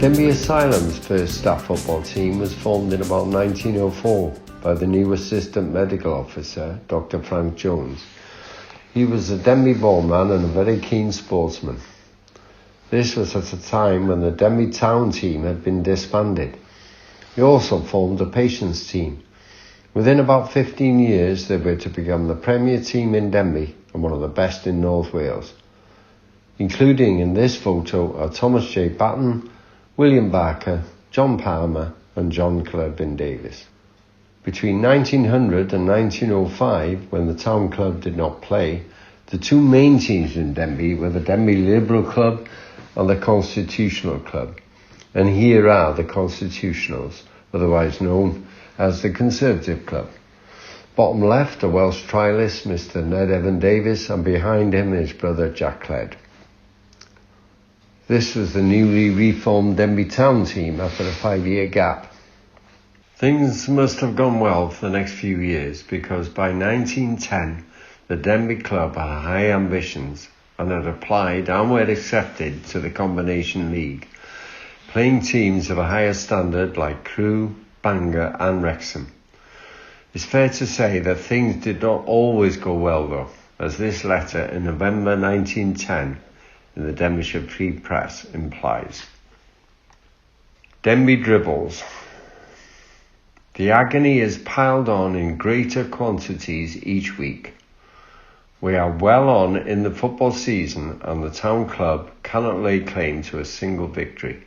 Denbigh Asylum's first staff football team was formed in about 1904 by the new assistant medical officer, Dr. Frank Jones. He was a Denbigh born man and a very keen sportsman. This was at a time when the Denbigh Town team had been disbanded. He also formed a patients team. Within about 15 years, they were to become the premier team in Denbigh and one of the best in North Wales. Including in this photo are Thomas J. Batten, William Barker, John Palmer and John Clwyd Davis. Between 1900 and 1905, when the town club did not play, the two main teams in Denbigh were the Denbigh Liberal Club and the Constitutional Club. And here are the Constitutionals, otherwise known as the Conservative Club. Bottom left, a Welsh trialist, Mr. Ned Evan Davis, and behind him his brother Jack Clwyd. This was the newly reformed Denbigh Town team after a 5-year gap. Things must have gone well for the next few years because by 1910 the Denbigh Club had high ambitions and had applied and were accepted to the Combination League, playing teams of a higher standard like Crewe, Bangor and Wrexham. It's fair to say that things did not always go well though, as this letter in November 1910 in the Denbighshire Free Press implies. Denbigh dribbles. The agony is piled on in greater quantities each week. We are well on in the football season and the town club cannot lay claim to a single victory.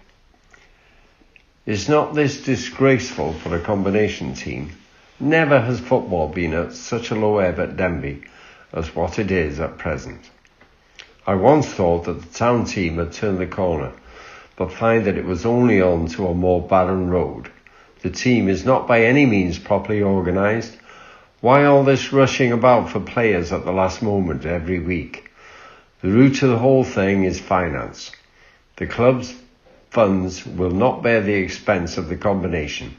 Is not this disgraceful for a combination team? Never has football been at such a low ebb at Denbigh as what it is at present. I once thought that the town team had turned the corner, but find that it was only on to a more barren road. The team is not by any means properly organised. Why all this rushing about for players at the last moment every week? The root to the whole thing is finance. The club's funds will not bear the expense of the combination,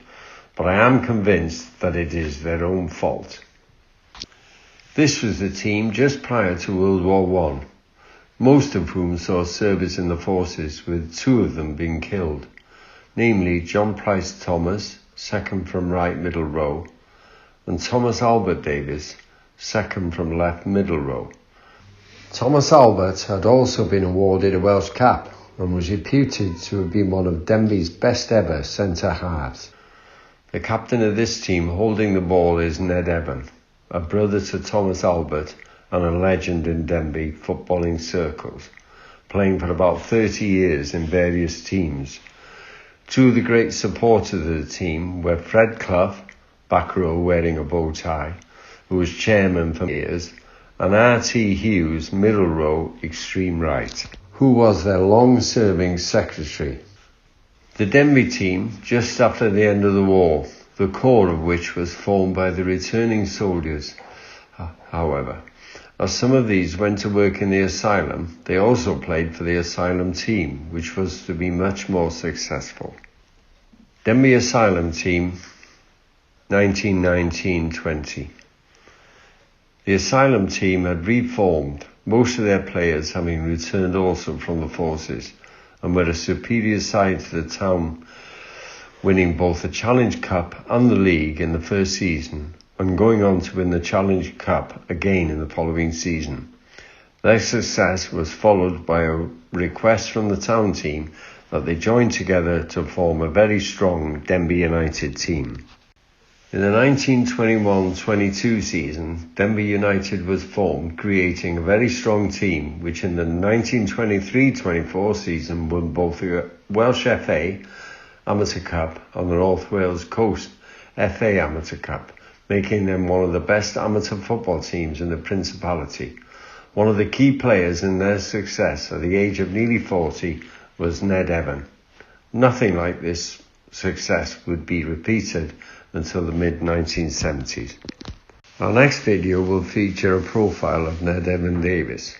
but I am convinced that it is their own fault. This was the team just prior to World War I. Most of whom saw service in the forces, with 2 of them being killed, namely John Price Thomas, second from right middle row, and Thomas Albert Davis, second from left middle row. Thomas Albert had also been awarded a Welsh cap and was reputed to have been one of Denbigh's best ever centre halves. The captain of this team holding the ball is Ned Evan, a brother to Thomas Albert and a legend in Denbigh footballing circles, playing for about 30 years in various teams. 2 of the great supporters of the team were Fred Clough, back row wearing a bow tie, who was chairman for years, and R.T. Hughes, middle row, extreme right, who was their long-serving secretary. The Denbigh team, just after the end of the war, the core of which was formed by the returning soldiers, however, as some of these went to work in the asylum, they also played for the asylum team, which was to be much more successful. Denbigh Asylum team, 1919-20. The asylum team had reformed, most of their players having returned also from the forces, and were a superior side to the town, winning both the Challenge Cup and the League in the first season, and going on to win the Challenge Cup again in the following season. Their success was followed by a request from the town team that they join together to form a very strong Denbigh United team. In the 1921-22 season, Denbigh United was formed, creating a very strong team, which in the 1923-24 season won both the Welsh FA Amateur Cup and the North Wales Coast FA Amateur Cup, making them one of the best amateur football teams in the Principality. One of the key players in their success at the age of nearly 40 was Ned Evan. Nothing like this success would be repeated until the mid-1970s. Our next video will feature a profile of Ned Evan Davis.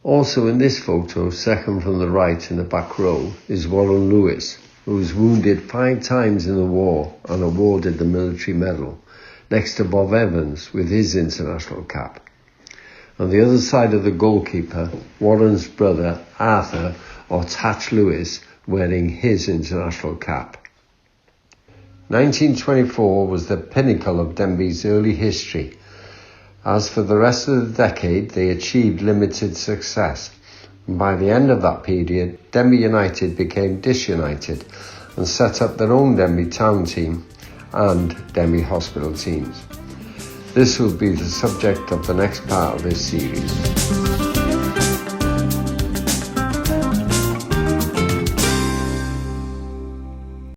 Also in this photo, second from the right in the back row, is Warren Lewis, who was wounded 5 times in the war and awarded the military medal, next to Bob Evans with his international cap. On the other side of the goalkeeper, Warren's brother, Arthur, or Tatch Lewis, wearing his international cap. 1924 was the pinnacle of Denbigh's early history. As for the rest of the decade, they achieved limited success. And by the end of that period, Denbigh United became disunited and set up their own Denbigh Town team and Denbigh Hospital teams. This will be the subject of the next part of this series.